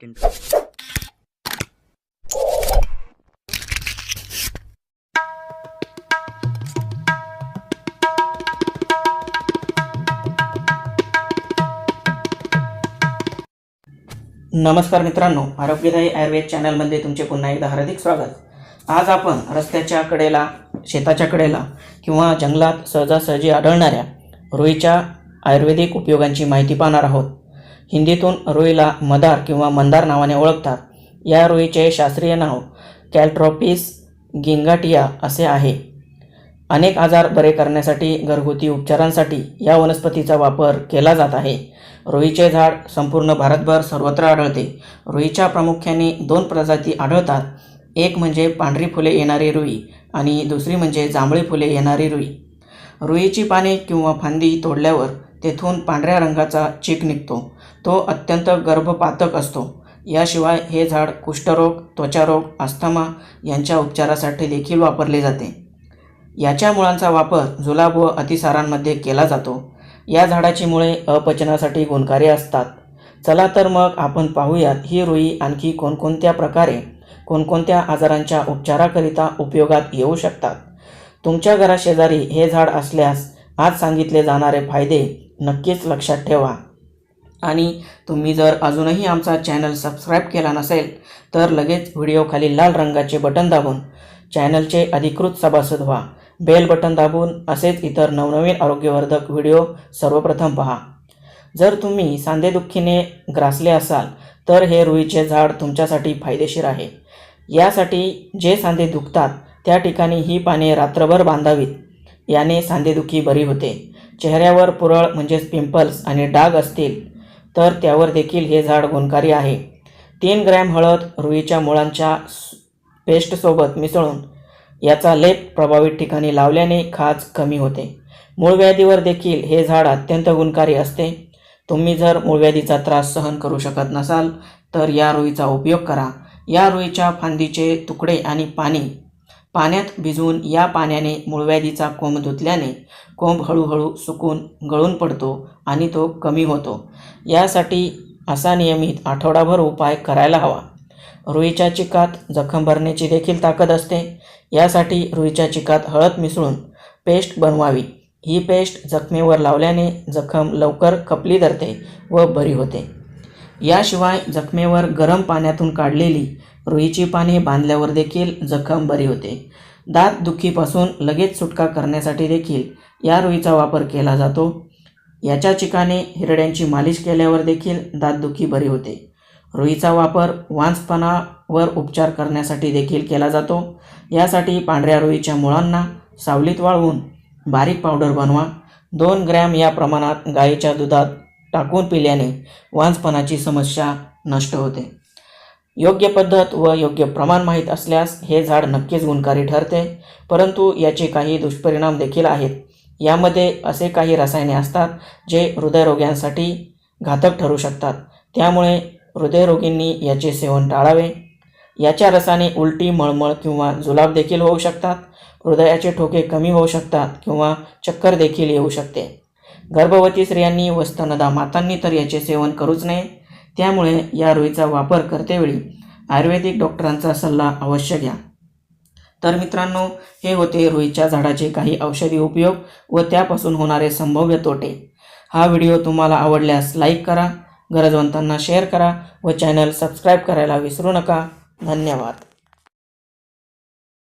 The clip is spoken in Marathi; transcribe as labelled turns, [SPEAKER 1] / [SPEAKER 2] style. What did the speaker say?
[SPEAKER 1] intro.
[SPEAKER 2] नमस्कार मित्रांनो, आरोग्यदायी आयुर्वेद चॅनलमध्ये तुमचे पुन्हा एकदा हार्दिक स्वागत। आज आपण रस्त्याच्या कडेला, शेताच्या कडेला किंवा जंगलात सहजासहजी आढळणाऱ्या रुईच्या आयुर्वेदिक उपयोगांची माहिती पाहणार आहोत। हिंदीतून रुईला मदार किंवा मंदार नावाने ओळखतात। या रुईचे शास्त्रीय नाव कॅलट्रोपिस गिंगाटिया असे आहे। अनेक आजार बरे करण्यासाठी, घरगुती उपचारांसाठी या वनस्पतीचा वापर केला जात आहे। रुईचे झाड संपूर्ण भारतभर सर्वत्र आढळते। रुईच्या प्रामुख्याने दोन प्रजाती आढळतात, एक म्हणजे पांढरी फुले येणारी रुई आणि दुसरी म्हणजे जांभळी फुले येणारी रुई। रुईची पाने किंवा फांदी तोडल्यावर तेथून पांढऱ्या रंगाचा चीक निघतो, तो अत्यंत गर्भपातक असतो। याशिवाय हे झाड कुष्ठरोग, त्वचारोग, अस्थमा यांच्या उपचारासाठी देखील वापरले जाते। याच्या मुळांचा वापर जुलाब व अतिसारांमध्ये केला जातो। या झाडाची मुळे अपचनासाठी गुणकारी असतात। चला तर मग आपण पाहूयात ही रुई आणखी कोणकोणत्या प्रकारे कोणकोणत्या आजारांच्या उपचाराकरिता उपयोगात येऊ शकतात। तुमच्या घराशेजारी हे झाड असल्यास आज सांगितले जाणारे फायदे नक्कीच लक्षात ठेवा। आणि तुम्ही जर अजूनही आमचा चॅनल सबस्क्राईब केला नसेल तर लगेच व्हिडिओखाली लाल रंगाचे बटन दाबून चॅनलचे अधिकृत सभासद व्हा। बेल बटन दाबून असेच इतर नवनवीन आरोग्यवर्धक व्हिडिओ सर्वप्रथम पहा। जर तुम्ही सांधेदुखीने ग्रासले असाल तर हे रुईचे झाड तुमच्यासाठी फायदेशीर आहे। यासाठी जे सांधे दुखतात त्या ठिकाणी ही पाने रात्रभर बांधावीत, याने सांधेदुखी बरी होते। चेहऱ्यावर पुरळ म्हणजेच पिंपल्स आणि डाग असतील तर त्यावर देखील हे झाड गुणकारी आहे। 3 ग्रॅम हळद रुईच्या मुळांच्या पेस्टसोबत मिसळून याचा लेप प्रभावित ठिकाणी लावल्याने खाज कमी होते। मूळव्याधीवर देखील हे झाड अत्यंत गुणकारी असते। तुम्ही जर मूळव्याधीचा त्रास सहन करू शकत नसाल तर या रुईचा उपयोग करा। या रुईच्या फांदीचे तुकडे आणि पाण्यात भिजवून या पाण्याने मूळव्याधीचा कोंब धुतल्याने कोंब हळूहळू सुकून गळून पडतो आणि तो कमी होतो। यासाठी असा नियमित आठवडाभर उपाय करायला हवा। रुईच्या चिकात जखम भरण्याची देखील ताकद असते। यासाठी रुईच्या चिकात हळद मिसळून पेस्ट बनवावी। ही पेस्ट जखमेवर लावल्याने जखम लवकर खपली धरते व बरी होते। याशिवाय जखमेवर गरम पाण्यातून काढलेली रुईची पाने बांधल्यावर देखील जखम बरी होते। दात दुखीपासून लगेच सुटका करण्यासाठी देखील या रुईचा वापर केला जातो। याच्या चिकाने हिरड्यांची मालिश केल्यावर देखील दातदुखी बरी होते। रुईचा वापर वांसपणावर उपचार करण्यासाठी देखील केला जातो। यासाठी पांढऱ्या रुईच्या मुळांना सावलीत वाळवून बारीक पावडर बनवा। 2 ग्रॅम या प्रमाणात गाईच्या दुधात टाकून पिल्याने वांसपणाची समस्या नष्ट होते। योग्य पद्धत व योग्य प्रमाण माहीत असल्यास हे झाड नक्कीच गुणकारी ठरते, परंतु याचे काही दुष्परिणाम देखील आहेत। यामध्ये असे काही रसायने असतात जे हृदयरोग्यांसाठी घातक ठरू शकतात, त्यामुळे हृदयरोगींनी याचे सेवन टाळावे। याच्या रसाने उलटी, मळमळ किंवा जुलाब देखील होऊ शकतात। हृदयाचे ठोके कमी होऊ शकतात किंवा चक्कर देखील येऊ शकते। गर्भवती स्त्रियांनी व स्तनदा मातांनी तर याचे सेवन करूच नये। त्यामुळे या रुईचा वापर करतेवेळी आयुर्वेदिक डॉक्टरांचा सल्ला अवश्य घ्या। तर मित्रांनो, हे होते रुईच्या झाडाचे काही औषधी उपयोग व त्यापासून होणारे संभाव्य तोटे। हा व्हिडिओ तुम्हाला आवडल्यास लाईक करा, गरजवंतांना शेअर करा व चॅनल सबस्क्राईब करायला विसरू नका। धन्यवाद।